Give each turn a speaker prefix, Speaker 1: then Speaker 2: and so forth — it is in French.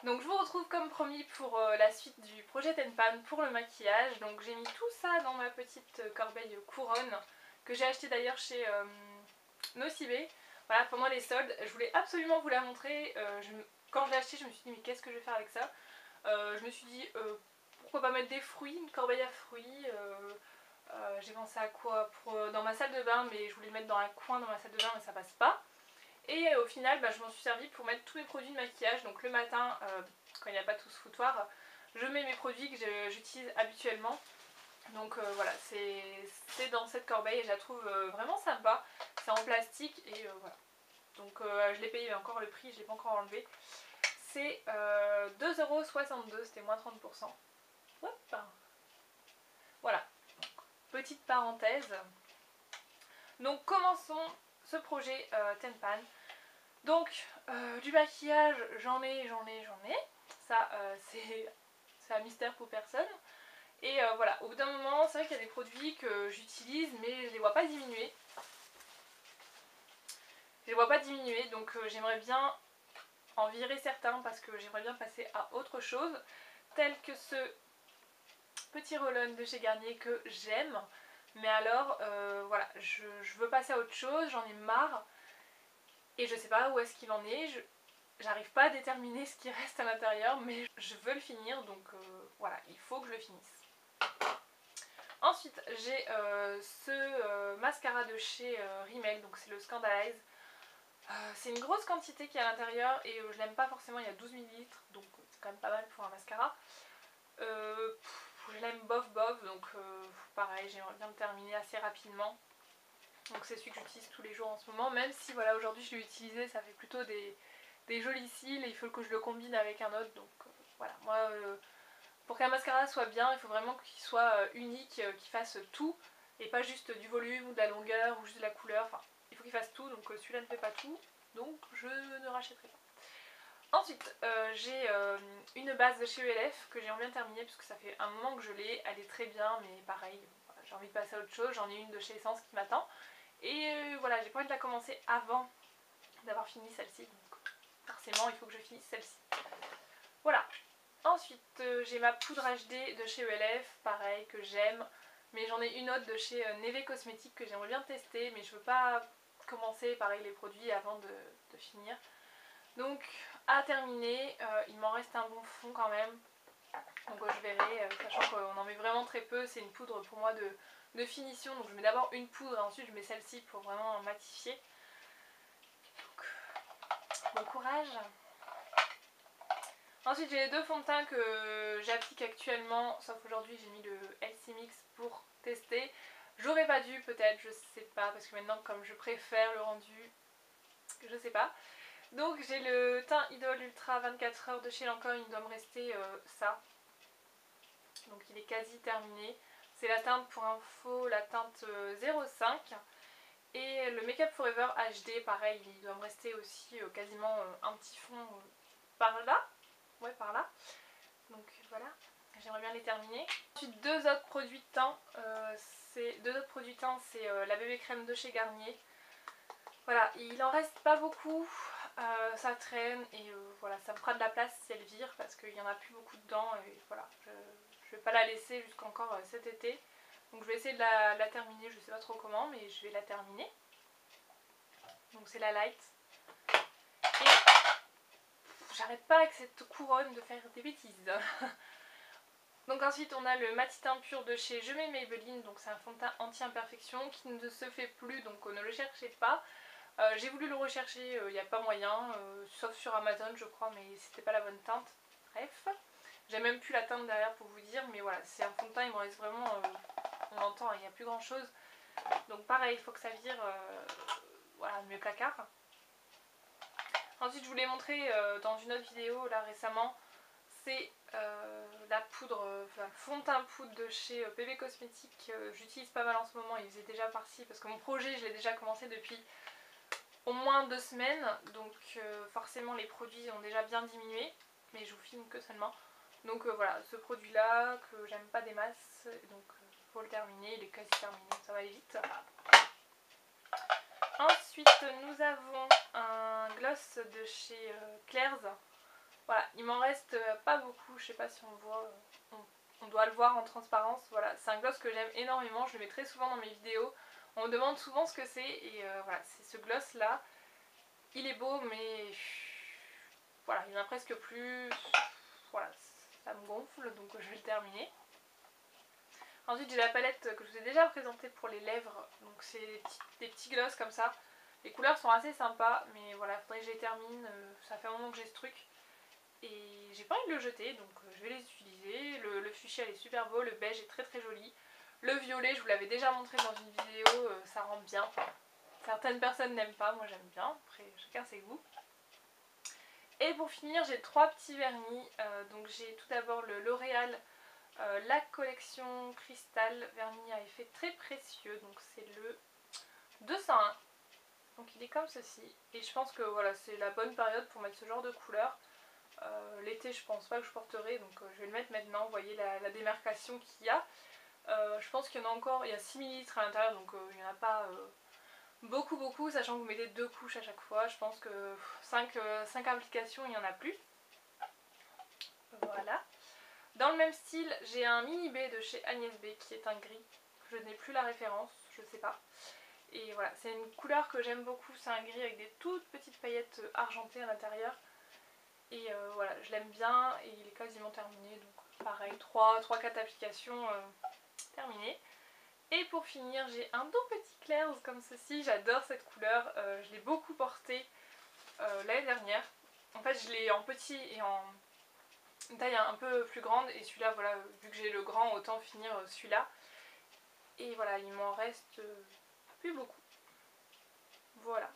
Speaker 1: Donc je vous retrouve comme promis pour la suite du projet Tenpan pour le maquillage. Donc j'ai mis tout ça dans ma petite corbeille couronne que j'ai acheté d'ailleurs chez Nocibé. Voilà, pendant les soldes. Je voulais absolument vous la montrer. Quand je l'ai acheté, je me suis dit mais qu'est-ce que je vais faire avec ça. Je me suis dit pourquoi pas mettre des fruits, une corbeille à fruits. J'ai pensé à quoi dans ma salle de bain, mais je voulais le mettre dans un coin dans ma salle de bain mais ça passe pas. Et au final, je m'en suis servi pour mettre tous mes produits de maquillage. Donc le matin, quand il n'y a pas tout ce foutoir, je mets mes produits que j'utilise habituellement. Donc voilà, c'est dans cette corbeille et je la trouve vraiment sympa. C'est en plastique et voilà. Donc je l'ai payé, mais encore le prix, je ne l'ai pas encore enlevé. C'est 2,62 €, c'était moins 30%. Hop. Voilà, petite parenthèse. Donc commençons ce projet Tenpan. Donc du maquillage j'en ai. Ça c'est un mystère pour personne. Et voilà, au bout d'un moment c'est vrai qu'il y a des produits que j'utilise mais je les vois pas diminuer. Donc j'aimerais bien en virer certains parce que j'aimerais bien passer à autre chose. Tel que ce petit roll-on de chez Garnier que j'aime. Mais alors voilà, je veux passer à autre chose, j'en ai marre. Et je sais pas où est-ce qu'il en est, j'arrive pas à déterminer ce qui reste à l'intérieur, mais je veux le finir, donc voilà, il faut que je le finisse. Ensuite, j'ai ce mascara de chez Rimmel, donc c'est le Scandalize. C'est une grosse quantité qui est à l'intérieur et je l'aime pas forcément, il y a 12 ml, donc c'est quand même pas mal pour un mascara. Je l'aime bof, donc pareil, j'aimerais bien le terminer assez rapidement. Donc c'est celui que j'utilise tous les jours en ce moment, même si voilà, aujourd'hui je l'ai utilisé, ça fait plutôt des jolis cils et il faut que je le combine avec un autre. Donc voilà, moi pour qu'un mascara soit bien, il faut vraiment qu'il soit unique, qu'il fasse tout et pas juste du volume ou de la longueur ou juste de la couleur. Enfin, il faut qu'il fasse tout, donc celui-là ne fait pas tout, donc je ne rachèterai pas. Ensuite, j'ai une base de chez ELF que j'aimerais bien terminer parce que ça fait un moment que je l'ai, elle est très bien, mais pareil, voilà, j'ai envie de passer à autre chose. J'en ai une de chez Essence qui m'attend. Et voilà, j'ai pas envie de la commencer avant d'avoir fini celle-ci, donc forcément il faut que je finisse celle-ci. Voilà. Ensuite j'ai ma poudre HD de chez ELF, pareil, que j'aime, mais j'en ai une autre de chez Neve Cosmetics que j'aimerais bien tester, mais je veux pas commencer pareil les produits avant de finir. Donc à terminer, il m'en reste un bon fond quand même, donc je verrai, sachant qu'on en met vraiment très peu. C'est une poudre pour moi de finition, donc je mets d'abord une poudre et ensuite je mets celle-ci pour vraiment matifier. Donc, bon courage. Ensuite j'ai les deux fonds de teint que j'applique actuellement, sauf aujourd'hui j'ai mis le LC Mix pour tester. J'aurais pas dû peut-être, je sais pas, parce que maintenant comme je préfère le rendu, je sais pas. Donc j'ai le teint Idol Ultra 24 heures de chez Lancôme, il doit me rester ça. Donc il est quasi terminé. C'est la teinte, pour info, la teinte 05. Et le Make Up Forever HD, pareil, il doit me rester aussi quasiment un petit fond par là. Ouais, par là. Donc voilà, j'aimerais bien les terminer. Ensuite, deux autres produits de teint. C'est la bébé crème de chez Garnier. Voilà, il en reste pas beaucoup. Ça traîne et voilà, ça me fera de la place si elle vire parce qu'il n'y en a plus beaucoup dedans. Et voilà, je vais pas la laisser jusqu'encore cet été. Donc je vais essayer de la terminer, je sais pas trop comment, mais je vais la terminer. Donc c'est la light. Et j'arrête pas avec cette couronne de faire des bêtises. Donc ensuite on a le Matitin Pur de chez Je mets Maybelline, donc c'est un fond de teint anti-imperfection qui ne se fait plus, donc ne le cherchez pas. J'ai voulu le rechercher, il n'y a pas moyen, sauf sur Amazon je crois, mais c'était pas la bonne teinte. Bref, j'ai même plus la teinte derrière pour vous dire, mais voilà, c'est un fond de teint, il me reste vraiment, on l'entend, il n'y a plus grand chose. Donc pareil, il faut que ça vire, voilà, mieux placard. Ensuite je vous l'ai montré dans une autre vidéo là récemment, c'est la poudre, enfin le fond de teint poudre de chez PB Cosmetics. J'utilise pas mal en ce moment, il faisait déjà partie parce que mon projet je l'ai déjà commencé depuis au moins 2 semaines, donc forcément les produits ont déjà bien diminué, mais je vous filme que seulement. Donc voilà, ce produit là que j'aime pas des masses, donc faut le terminer, il est quasi terminé, ça va aller vite. Ensuite nous avons un gloss de chez Claire's, Voilà, il m'en reste pas beaucoup, je sais pas si on voit, on doit le voir en transparence. Voilà, c'est un gloss que j'aime énormément, je le mets très souvent dans mes vidéos. On me demande souvent ce que c'est et voilà, c'est ce gloss là. Il est beau mais voilà, il n'y en a presque plus. Voilà, ça me gonfle donc je vais le terminer. Ensuite j'ai la palette que je vous ai déjà présentée pour les lèvres, donc c'est des petits gloss comme ça. Les couleurs sont assez sympas mais voilà, faudrait que je les termine, ça fait un moment que j'ai ce truc. Et j'ai pas envie de le jeter donc je vais les utiliser. Le fuchsia est super beau, le beige est très très joli. Le violet je vous l'avais déjà montré dans une vidéo, ça rend bien. Certaines personnes n'aiment pas, moi j'aime bien, après chacun ses goûts. Et pour finir j'ai 3 petits vernis, donc j'ai tout d'abord le L'Oréal la collection cristal vernis à effet très précieux, donc c'est le 201. Donc il est comme ceci et je pense que voilà c'est la bonne période pour mettre ce genre de couleur. L'été je pense pas que je porterai donc je vais le mettre maintenant, vous voyez la démarcation qu'il y a. Je pense qu'il y en a encore, il y a 6 ml à l'intérieur donc il n'y en a pas beaucoup sachant que vous mettez 2 couches à chaque fois. Je pense que 5 applications il n'y en a plus. Voilà. Dans le même style j'ai un mini B de chez Agnès B qui est un gris. Je n'ai plus la référence, je sais pas. Et voilà, c'est une couleur que j'aime beaucoup, c'est un gris avec des toutes petites paillettes argentées à l'intérieur. Et voilà, je l'aime bien et il est quasiment terminé, donc pareil, 3-4 applications terminées. Et pour finir, j'ai un tout petit clair comme ceci, j'adore cette couleur, je l'ai beaucoup porté l'année dernière. En fait, je l'ai en petit et en taille un peu plus grande et celui-là, voilà, vu que j'ai le grand, autant finir celui-là. Et voilà, il m'en reste plus beaucoup. Voilà,